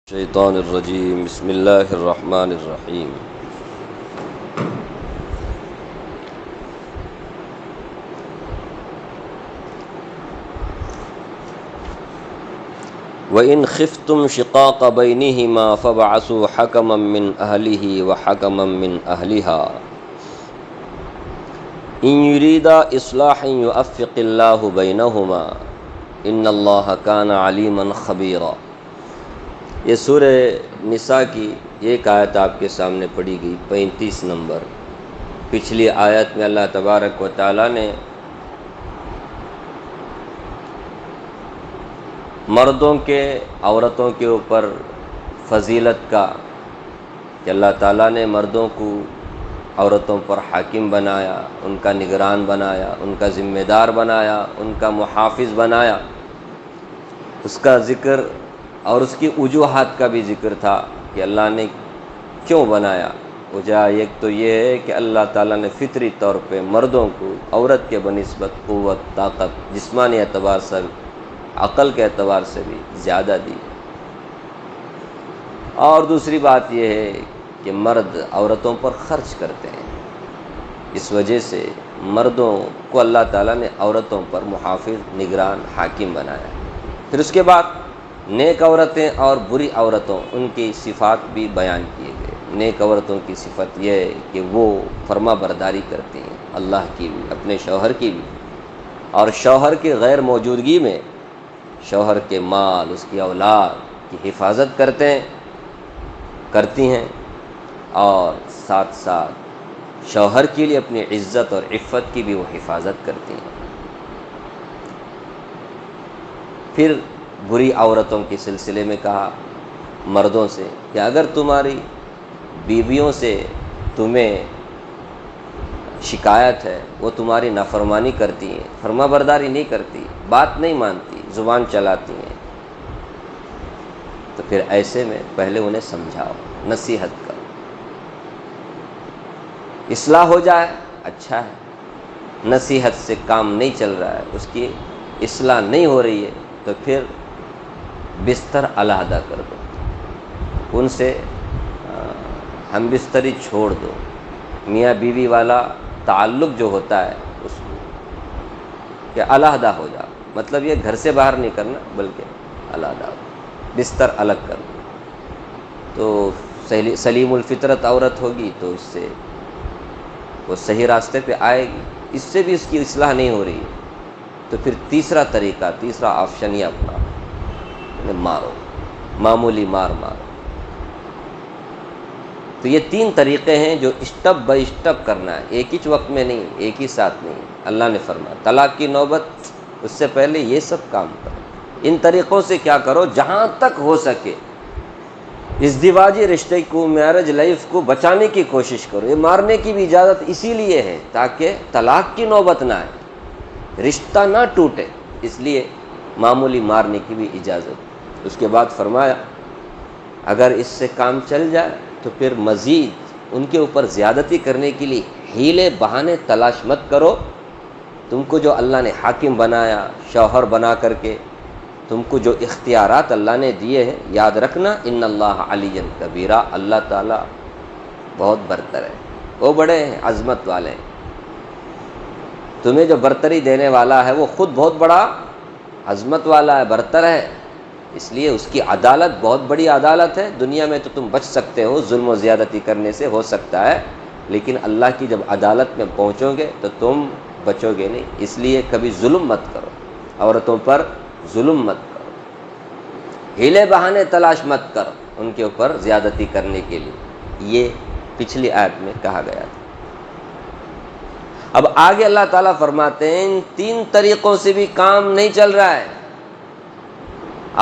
الشیطان الرجیم بسم اللہ الرحمن الرحیم وَإِنْ خِفْتُمْ شِقَاقَ بَيْنِهِمَا فَابْعَثُوا حَكَمًا مِّنْ أَهْلِهِ وَحَكَمًا مِّنْ أَهْلِهَا إِنْ يُرِيدَا إِصْلَاحًا يُوَفِّقِ اللَّهُ بَيْنَهُمَا إِنَّ اللَّهَ كَانَ عَلِيمًا خَبِيرًا۔ یہ سورہ نساء کی ایک آیت آپ کے سامنے پڑھی گئی، 35 نمبر۔ پچھلی آیت میں اللہ تبارک و تعالیٰ نے مردوں کے عورتوں کے اوپر فضیلت کا، کہ اللہ تعالیٰ نے مردوں کو عورتوں پر حاکم بنایا، ان کا نگران بنایا، ان کا ذمہ دار بنایا، ان کا محافظ بنایا، اس کا ذکر اور اس کی وجوہات کا بھی ذکر تھا کہ اللہ نے کیوں بنایا۔ وجہ ایک تو یہ ہے کہ اللہ تعالیٰ نے فطری طور پہ مردوں کو عورت کے بنسبت قوت، طاقت، جسمانی اعتبار سے، عقل کے اعتبار سے بھی زیادہ دی۔ اور دوسری بات یہ ہے کہ مرد عورتوں پر خرچ کرتے ہیں، اس وجہ سے مردوں کو اللہ تعالیٰ نے عورتوں پر محافظ، نگران، حاکم بنایا۔ پھر اس کے بعد نیک عورتیں اور بری عورتوں، ان کی صفات بھی بیان کیے گئے۔ نیک عورتوں کی صفت یہ ہے کہ وہ فرما برداری کرتی ہیں، اللہ کی بھی، اپنے شوہر کی بھی، اور شوہر کی غیر موجودگی میں شوہر کے مال، اس کی اولاد کی حفاظت کرتی ہیں، اور ساتھ ساتھ شوہر کے لیے اپنی عزت اور عفت کی بھی وہ حفاظت کرتی ہیں۔ پھر بری عورتوں کے سلسلے میں کہا مردوں سے کہ اگر تمہاری بیویوں سے تمہیں شکایت ہے، وہ تمہاری نافرمانی کرتی ہیں، فرما برداری نہیں کرتی، بات نہیں مانتی، زبان چلاتی ہیں، تو پھر ایسے میں پہلے انہیں سمجھاؤ، نصیحت کرو، اصلاح ہو جائے اچھا ہے، نصیحت سے کام نہیں چل رہا ہے، اس کی اصلاح نہیں ہو رہی ہے، تو پھر بستر علیحدہ کر دو، ان سے ہم بستری چھوڑ دو، میاں بیوی والا تعلق جو ہوتا ہے اس کو کہ علیحدہ ہو جاؤ، مطلب یہ گھر سے باہر نہیں کرنا بلکہ علیحدہ ہو، بستر الگ کر دو، تو سلیم الفطرت عورت ہوگی تو اس سے وہ صحیح راستے پہ آئے گی۔ اس سے بھی اس کی اصلاح نہیں ہو رہی ہے تو پھر تیسرا طریقہ، تیسرا آپشن یہ اپنا، مارو، معمولی مارو۔ تو یہ 3 طریقے ہیں جو اسٹپ بائی اسٹپ کرنا ہے، ایک ہی وقت میں نہیں، ایک ہی ساتھ نہیں۔ اللہ نے فرمایا طلاق کی نوبت اس سے پہلے یہ سب کام کرو، ان طریقوں سے کیا کرو، جہاں تک ہو سکے ازدواجی رشتے کو، میرج لائف کو بچانے کی کوشش کرو۔ یہ مارنے کی بھی اجازت اسی لیے ہے تاکہ طلاق کی نوبت نہ آئے، رشتہ نہ ٹوٹے، اس لیے معمولی مارنے کی بھی اجازت۔ اس کے بعد فرمایا اگر اس سے کام چل جائے تو پھر مزید ان کے اوپر زیادتی کرنے کے لیے ہیلے بہانے تلاش مت کرو۔ تم کو جو اللہ نے حاکم بنایا، شوہر بنا کر کے تم کو جو اختیارات اللہ نے دیے ہیں، یاد رکھنا ان اللہ علی کبیرہ، اللہ تعالیٰ بہت برتر ہے، وہ بڑے ہیں، عظمت والے ہیں۔ تمہیں جو برتری دینے والا ہے وہ خود بہت بڑا عظمت والا ہے، برتر ہے، اس لیے اس کی عدالت بہت بڑی عدالت ہے۔ دنیا میں تو تم بچ سکتے ہو، ظلم و زیادتی کرنے سے ہو سکتا ہے، لیکن اللہ کی جب عدالت میں پہنچو گے تو تم بچو گے نہیں۔ اس لیے کبھی ظلم مت کرو، عورتوں پر ظلم مت کرو، ہیلے بہانے تلاش مت کرو ان کے اوپر زیادتی کرنے کے لیے، یہ پچھلی آیت میں کہا گیا تھا۔ اب آگے اللہ تعالیٰ فرماتے ہیں ان 3 طریقوں سے بھی کام نہیں چل رہا ہے،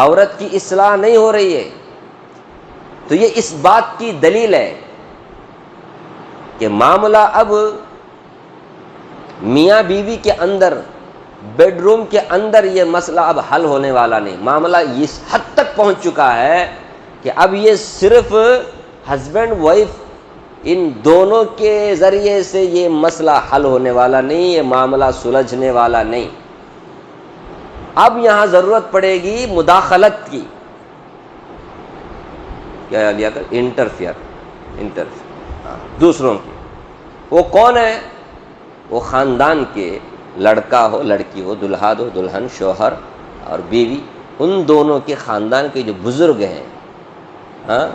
عورت کی اصلاح نہیں ہو رہی ہے، تو یہ اس بات کی دلیل ہے کہ معاملہ اب میاں بیوی کے اندر، بیڈ روم کے اندر یہ مسئلہ اب حل ہونے والا نہیں۔ معاملہ اس حد تک پہنچ چکا ہے کہ اب یہ صرف ہسبینڈ وائف ان دونوں کے ذریعے سے یہ مسئلہ حل ہونے والا نہیں، یہ معاملہ سلجھنے والا نہیں۔ اب یہاں ضرورت پڑے گی مداخلت کی، کیا لیا کر انٹرفیئر دوسروں کی. وہ کون ہے؟ وہ خاندان کے لڑکا ہو لڑکی ہو، دلہا ہو دلہن، شوہر اور بیوی، ان دونوں کے خاندان کے جو بزرگ ہیں، ہاں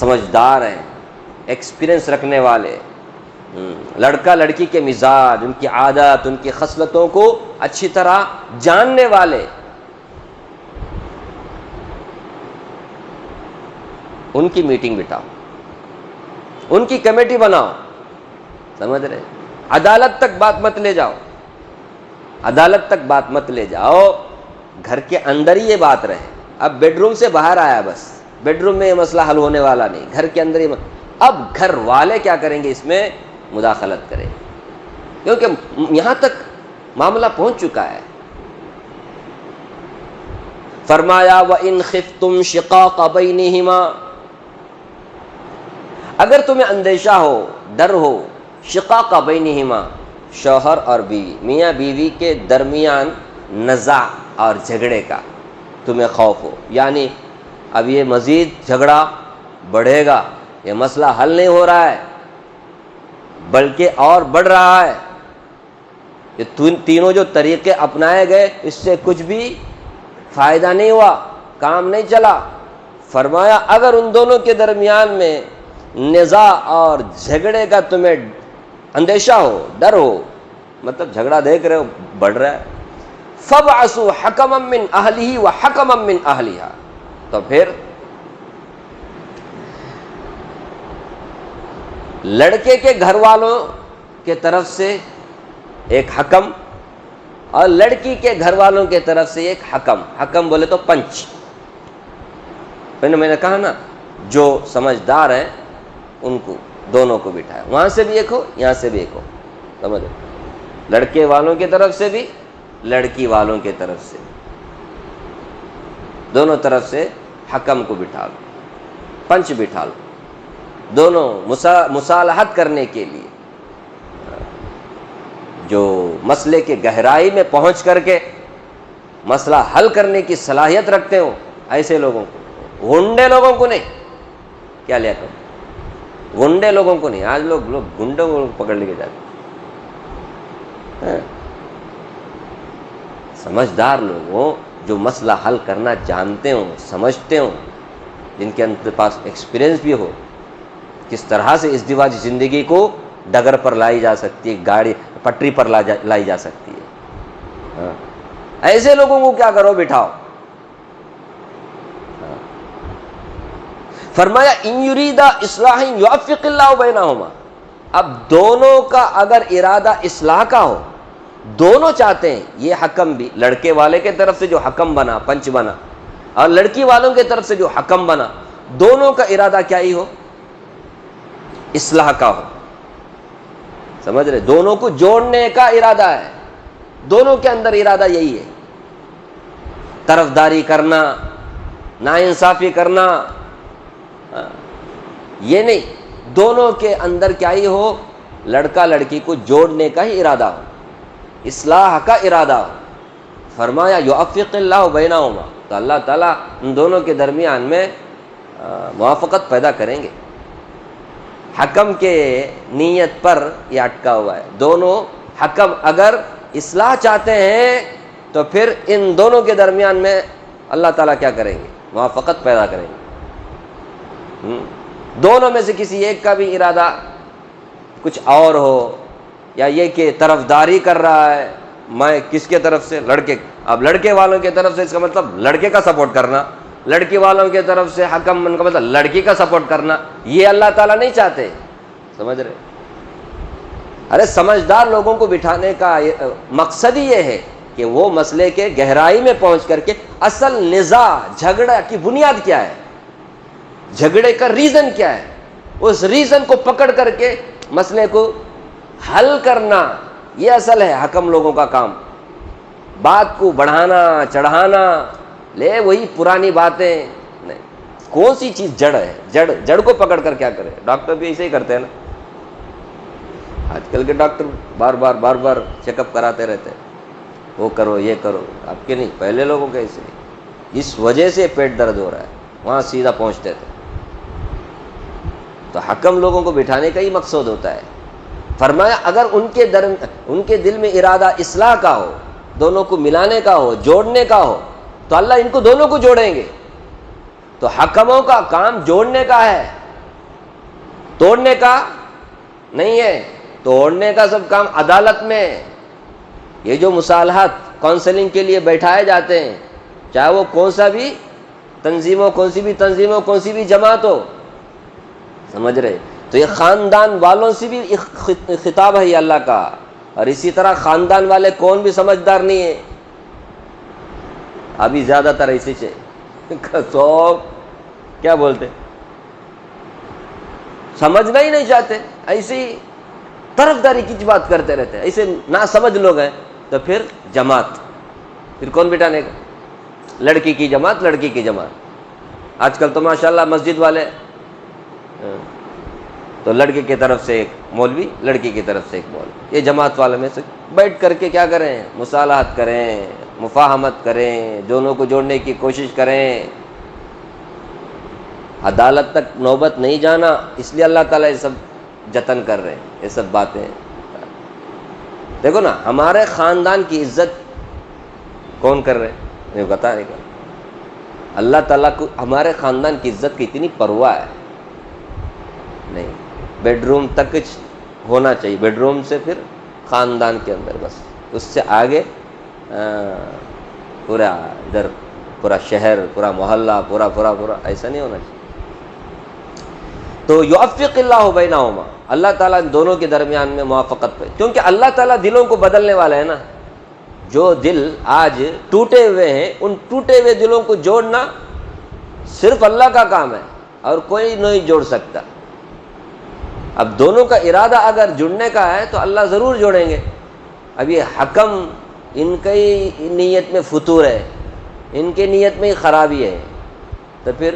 سمجھدار ہیں، ایکسپیرئنس رکھنے والے، لڑکا لڑکی کے مزاج، ان کی عادات، ان کی خصلتوں کو اچھی طرح جاننے والے، ان کی میٹنگ بٹھاؤ، ان کی کمیٹی بناؤ. سمجھ رہے؟ عدالت تک بات مت لے جاؤ، عدالت تک بات مت لے جاؤ، گھر کے اندر ہی یہ بات رہے. اب بیڈ روم سے باہر آیا، بس بیڈ روم میں یہ مسئلہ حل ہونے والا نہیں، گھر کے اندر ہی اب گھر والے کیا کریں گے؟ اس میں مداخلت کریں گے، کیونکہ یہاں تک معاملہ پہنچ چکا ہے. فرمایا وَإِنْ خِفْتُمْ شِقَاقَ بَيْنِهِمَا، اگر تمہیں اندیشہ ہو، ڈر ہو، شقاق بینہما، شوہر اور بیوی، میاں بیوی کے درمیان نزاع اور جھگڑے کا تمہیں خوف ہو، یعنی اب یہ مزید جھگڑا بڑھے گا، یہ مسئلہ حل نہیں ہو رہا ہے بلکہ اور بڑھ رہا ہے، یہ تینوں جو طریقے اپنائے گئے اس سے کچھ بھی فائدہ نہیں ہوا، کام نہیں چلا. فرمایا اگر ان دونوں کے درمیان میں نزاع اور جھگڑے کا تمہیں اندیشہ ہو، ڈر ہو، مطلب جھگڑا دیکھ رہے ہو بڑھ رہا ہے، فَابْعَثُوا حَكَمًا مِّنْ أَهْلِهِ وَحَكَمًا مِّنْ أَهْلِهَا، تو پھر لڑکے کے گھر والوں کے طرف سے ایک حکم اور لڑکی کے گھر والوں کے طرف سے ایک حکم. حکم بولے تو پنچ، میں نے کہا نا جو سمجھدار ہیں ان کو دونوں کو بٹھایا، وہاں سے بھی ایک ہو یہاں سے بھی ایک ہو، سمجھ، لڑکے والوں کی طرف سے بھی لڑکی والوں کی طرف سے، دونوں طرف سے حکم کو بٹھا لو، پنچ بٹھا لو، دونوں مصالحت کرنے کے لیے، جو مسئلے کے گہرائی میں پہنچ کر کے مسئلہ حل کرنے کی صلاحیت رکھتے ہو، ایسے لوگوں کو، گنڈے لوگوں کو نہیں. کیا لیا کرو؟ گنڈے لوگوں کو نہیں. آج لوگ گنڈوں کو پکڑ لے کے جاتے ہیں. سمجھدار لوگ ہوں جو مسئلہ حل کرنا جانتے ہوں، سمجھتے ہوں، جن کے پاس ایکسپیرئنس بھی ہو کس طرح سے ازدواجی زندگی کو ڈگر پر لائی جا سکتی ہے، گاڑی پٹری پر لائی جا سکتی ہے. ایسے لوگوں کو کیا کرو؟ بٹھاؤ. فرمایا ان یریدا اصلاحا یوفق اللہ بینہما، اب دونوں کا اگر ارادہ اصلاح کا ہو، دونوں چاہتے ہیں، یہ حکم بھی لڑکے والے کے طرف سے جو حکم بنا، پنچ بنا، اور لڑکی والوں کی طرف سے جو حکم بنا، دونوں کا ارادہ کیا ہی ہو؟ اصلاح کا ہو. سمجھ رہے؟ دونوں کو جوڑنے کا ارادہ ہے، دونوں کے اندر ارادہ یہی ہے، طرفداری کرنا، ناانصافی کرنا، یہ نہیں، دونوں کے اندر کیا ہی ہو؟ لڑکا لڑکی کو جوڑنے کا ہی ارادہ ہو، اصلاح کا ارادہ ہو. فرمایا یوفق اللہ بینہما، تو اللہ تعالیٰ ان دونوں کے درمیان میں موافقت پیدا کریں گے. حکم کے نیت پر یہ اٹکا ہوا ہے. دونوں حکم اگر اصلاح چاہتے ہیں تو پھر ان دونوں کے درمیان میں اللہ تعالیٰ کیا کریں گے؟ موافقت پیدا کریں گے. دونوں میں سے کسی ایک کا بھی ارادہ کچھ اور ہو، یا یہ کہ طرفداری کر رہا ہے، میں کس کے طرف سے؟ لڑکے. اب لڑکے والوں کی طرف سے اس کا مطلب لڑکے کا سپورٹ کرنا، لڑکی والوں کی طرف سے حکم کا مطلب لڑکی کا سپورٹ کرنا، یہ اللہ تعالیٰ نہیں چاہتے. سمجھ رہے؟ ارے سمجھدار لوگوں کو بٹھانے کا مقصد ہی یہ ہے کہ وہ مسئلے کے گہرائی میں پہنچ کر کے اصل نزاع، جھگڑا کی بنیاد کیا ہے، جھگڑے کا ریزن کیا ہے، اس ریزن کو پکڑ کر کے مسئلے کو حل کرنا، یہ اصل ہے حکم لوگوں کا کام. بات کو بڑھانا چڑھانا، لے وہی پرانی باتیں نہیں. کون سی چیز جڑ ہے، جڑ کو پکڑ کر کیا کرے؟ ڈاکٹر بھی ایسے ہی کرتے ہیں نا. آج کل کے ڈاکٹر بار بار چیک اپ کراتے رہتے ہیں، وہ کرو یہ کرو. آپ کے نہیں، پہلے لوگوں کے ایسے، اس وجہ سے پیٹ درد ہو رہا ہے، وہاں سیدھا پہنچتے تھے. تو حکم لوگوں کو بٹھانے کا ہی مقصود ہوتا ہے۔ فرمایا اگر ان کے دل میں ارادہ اصلاح کا ہو، دونوں کو ملانے کا ہو، جوڑنے کا ہو، تو اللہ ان کو دونوں کو جوڑیں گے۔ تو حکموں کا کام جوڑنے کا ہے، توڑنے کا نہیں ہے۔ توڑنے کا سب کام عدالت میں ہے۔ یہ جو مصالحت کونسلنگ کے لیے بیٹھائے جاتے ہیں، چاہے وہ کون سی بھی کون سی بھی جماعت ہو، سمجھ رہے؟ تو یہ خاندان والوں سے بھی خطاب ہے یہ اللہ کا، اور اسی طرح خاندان والے کون بھی سمجھدار نہیں ہے۔ ابھی زیادہ تر اسی سے سب کیا بولتے، سمجھنا ہی نہیں چاہتے، ایسے ہی طرفداری کی بات کرتے رہتے ہیں۔ ایسے نہ سمجھ لوگ ہیں تو پھر جماعت، پھر کون بٹانے کا؟ لڑکی کی جماعت، لڑکی کی جماعت۔ آج کل تو ماشاءاللہ مسجد والے تو لڑکے کی طرف سے ایک مولوی، لڑکی کی طرف سے ایک مولوی، یہ جماعت والے میں سے بیٹھ کر کے کیا کریں؟ مصالحت کریں، مفاہمت کریں، دونوں کو جوڑنے کی کوشش کریں۔ عدالت تک نوبت نہیں جانا، اس لیے اللہ تعالیٰ یہ سب جتن کر رہے ہیں، یہ سب باتیں۔ دیکھو نا، ہمارے خاندان کی عزت کون کر رہے ہیں؟ یہ بتا رہے گا اللہ تعالیٰ کو ہمارے خاندان کی عزت کی اتنی پرواہ ہے نہیں۔ بیڈ روم تک ہونا چاہیے، بیڈ روم سے پھر خاندان کے اندر، بس اس سے آگے پورا ادھر پورا شہر، پورا محلہ، پورا ایسا نہیں ہونا چاہیے۔ تو یوفق اللہ بینہما، اللہ تعالیٰ دونوں کے درمیان میں موافقت پہ، کیونکہ اللہ تعالیٰ دلوں کو بدلنے والا ہے نا۔ جو دل آج ٹوٹے ہوئے ہیں، ان ٹوٹے ہوئے دلوں کو جوڑنا صرف اللہ کا کام ہے، اور کوئی نہیں جوڑ سکتا۔ اب دونوں کا ارادہ اگر جڑنے کا ہے تو اللہ ضرور جوڑیں گے۔ اب یہ حکم، ان کی نیت میں فتور ہے، ان کی نیت میں ہی خرابی ہے، تو پھر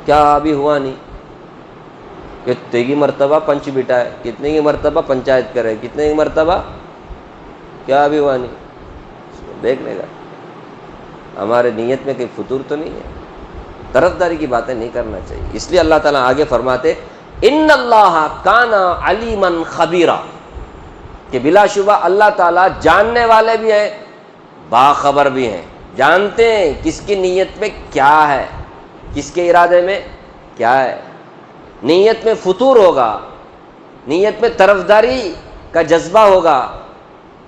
کیا ابھی ہوا نہیں؟ کتنے کی مرتبہ پنچ بٹھائے، کتنے کی مرتبہ پنچایت کرے، کتنے کی مرتبہ کیا ابھی ہوا نہیں؟ دیکھنے کا ہمارے نیت میں کوئی فتور تو نہیں ہے، طرفداری کی باتیں نہیں کرنا چاہیے۔ اس لیے اللہ تعالیٰ آگے فرماتے ان اللہ کان علیما خبیرا، کہ بلا شبہ اللہ تعالیٰ جاننے والے بھی ہیں، باخبر بھی ہیں، جانتے ہیں کس کی نیت میں کیا ہے، کس کے ارادے میں کیا ہے۔ نیت میں فتور ہوگا، نیت میں طرفداری کا جذبہ ہوگا،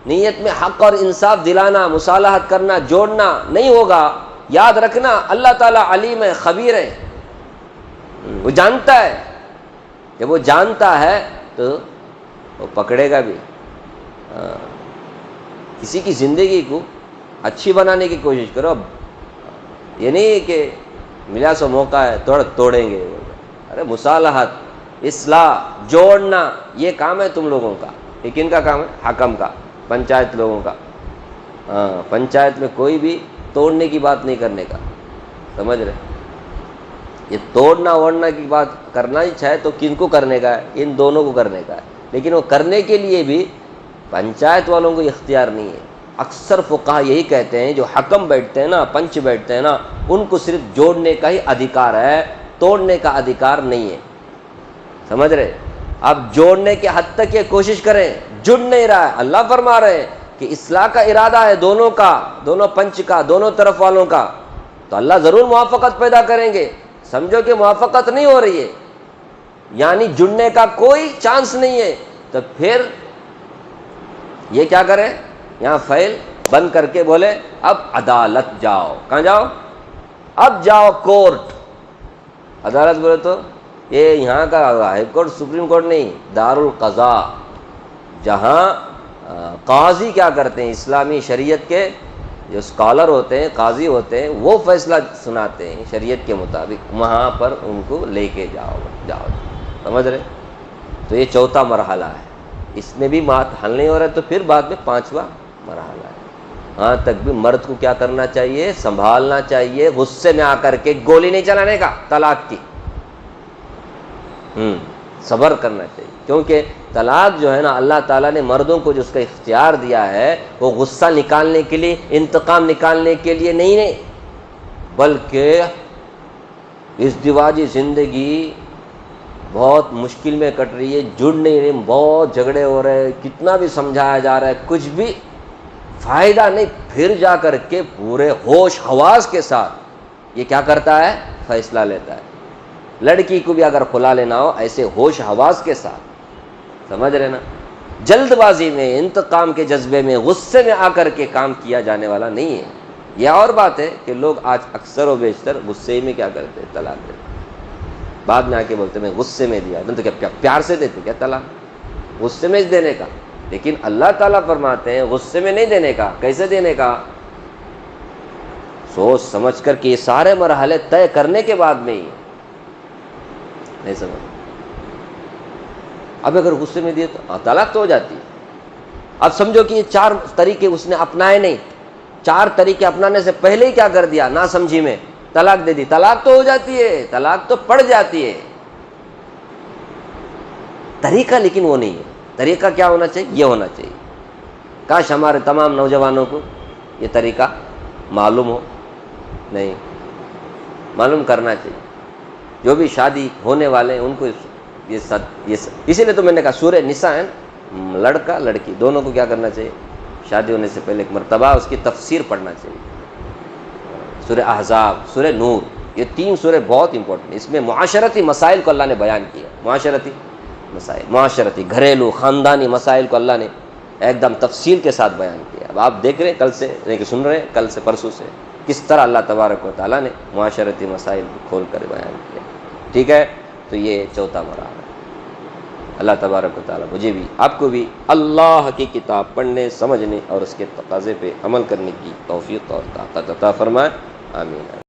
نیت میں حق اور انصاف دلانا، مصالحت کرنا، جوڑنا نہیں ہوگا، یاد رکھنا اللہ تعالیٰ علیم ہے، خبیر ہے، وہ جانتا ہے۔ جب وہ جانتا ہے تو وہ پکڑے گا بھی۔ کسی کی زندگی کو اچھی بنانے کی کوشش کرو، یہ نہیں کہ ملا سو موقع ہے توڑیں گے۔ ارے مصالحت، اصلاح، جوڑنا، یہ کام ہے تم لوگوں کا۔ یہ کن کا کام ہے؟ حکم کا، پنچایت لوگوں کا۔ پنچایت میں کوئی بھی توڑنے کی بات نہیں کرنے کا، سمجھ رہے؟ یہ توڑنا ووڑنا کی بات کرنا ہی چاہے تو کن کو کرنے کا ہے؟ ان دونوں کو کرنے کا ہے، لیکن وہ کرنے کے لیے بھی پنچایت والوں کو اختیار نہیں ہے۔ اکثر فقہا یہی کہتے ہیں، جو حکم بیٹھتے ہیں نا، پنچ بیٹھتے ہیں نا، ان کو صرف جوڑنے کا ہی ادھیکار ہے، توڑنے کا ادھیکار نہیں ہے، سمجھ رہے؟ اب جوڑنے کے حد تک یہ کوشش کریں، جڑ نہیں رہا ہے۔ اللہ فرما رہے ہیں کہ اصلاح کا ارادہ ہے دونوں کا، دونوں پنچ کا، دونوں طرف والوں کا، تو اللہ ضرور موافقت پیدا کریں گے۔ سمجھو کہ موافقت نہیں ہو رہی ہے، یعنی جڑنے کا کوئی چانس نہیں ہے، تو پھر یہ کیا کرے؟ یہاں فائل بند کر کے بولے اب عدالت جاؤ۔ کہاں جاؤ؟ اب جاؤ کورٹ۔ عدالت بولے تو یہ یہاں کا ہائی کورٹ، سپریم کورٹ نہیں، دارالقضاء، جہاں قاضی کیا کرتے ہیں، اسلامی شریعت کے جو اسکالر ہوتے ہیں، قاضی ہوتے ہیں، وہ فیصلہ سناتے ہیں شریعت کے مطابق، وہاں پر ان کو لے کے جاؤ، سمجھ رہے؟ تو یہ چوتھا مرحلہ ہے، اس میں بھی بات حل نہیں ہو رہا ہے، تو پھر بعد میں پانچواں مرحلہ ہے۔ ہاں تک بھی مرد کو کیا کرنا چاہیے؟ سنبھالنا چاہیے، غصے میں آ کر کے گولی نہیں چلانے کا طلاق کی، صبر کرنا چاہیے، کیونکہ طلاق جو ہے نا، اللہ تعالیٰ نے مردوں کو جو اس کا اختیار دیا ہے، وہ غصہ نکالنے کے لیے، انتقام نکالنے کے لیے نہیں، بلکہ ازدواجی زندگی بہت مشکل میں کٹ رہی ہے، جڑ نہیں رہی، بہت جھگڑے ہو رہے ہیں، کتنا بھی سمجھایا جا رہا ہے، کچھ بھی فائدہ نہیں، پھر جا کر کے پورے ہوش حواس کے ساتھ یہ کیا کرتا ہے؟ فیصلہ لیتا ہے۔ لڑکی کو بھی اگر کھلا لینا ہو ایسے ہوش حواس کے ساتھ، سمجھ رہے نا، جلد بازی میں، انتقام کے جذبے میں، غصے میں آ کر کے کام کیا جانے والا نہیں ہے۔ یہ اور بات ہے کہ لوگ آج اکثر و بیشتر غصے میں کیا کرتے ہیں؟ طلاق دیتے، بعد میں آ کے بولتے میں غصے میں دیا، تو کیا پیار سے دیتے کیا طلاق؟ غصے میں دینے کا، لیکن اللہ تعالیٰ فرماتے ہیں غصے میں نہیں دینے کا۔ کیسے دینے کا؟ سوچ سمجھ کر کے، یہ سارے مرحلے طے کرنے کے بعد میں ہی، نہیں سمجھ؟ اب اگر غصے میں دیے تو طلاق تو ہو جاتی ہے۔ اب سمجھو کہ یہ 4 طریقے اس نے اپنائے نہیں، 4 طریقے اپنانے سے پہلے ہی کیا کر دیا؟ نہ سمجھی میں طلاق دے دی، طلاق تو ہو جاتی ہے، طلاق تو پڑ جاتی ہے۔ طریقہ لیکن وہ نہیں ہے۔ طریقہ کیا ہونا چاہیے؟ یہ ہونا چاہیے۔ کاش ہمارے تمام نوجوانوں کو یہ طریقہ معلوم ہو، نہیں معلوم کرنا چاہیے۔ جو بھی شادی ہونے والے ہیں ان کو اسی لیے تو میں نے کہا سورہ نساء ہے، لڑکا لڑکی دونوں کو کیا کرنا چاہیے؟ شادی ہونے سے پہلے ایک مرتبہ اس کی تفسیر پڑھنا چاہیے۔ سورہ احزاب، سورہ نور، یہ 3 سورے بہت امپورٹنٹ ہیں۔ اس میں معاشرتی مسائل کو اللہ نے بیان کیا، معاشرتی مسائل، معاشرتی گھریلو خاندانی مسائل کو اللہ نے ایک دم تفصیل کے ساتھ بیان کیا۔ اب آپ دیکھ رہے ہیں، کل سے سن رہے ہیں، کل سے پرسوں سے کس طرح اللہ تبارک و تعالیٰ نے معاشرتی مسائل کو کھول کر بیان کیا۔ ٹھیک ہے، تو یہ 4تھا مرحلہ ہے۔ اللہ تبارک و تعالیٰ مجھے بھی آپ کو بھی اللہ کی کتاب پڑھنے، سمجھنے اور اس کے تقاضے پہ عمل کرنے کی توفیق اور طاقت عطا فرمائے، آمین۔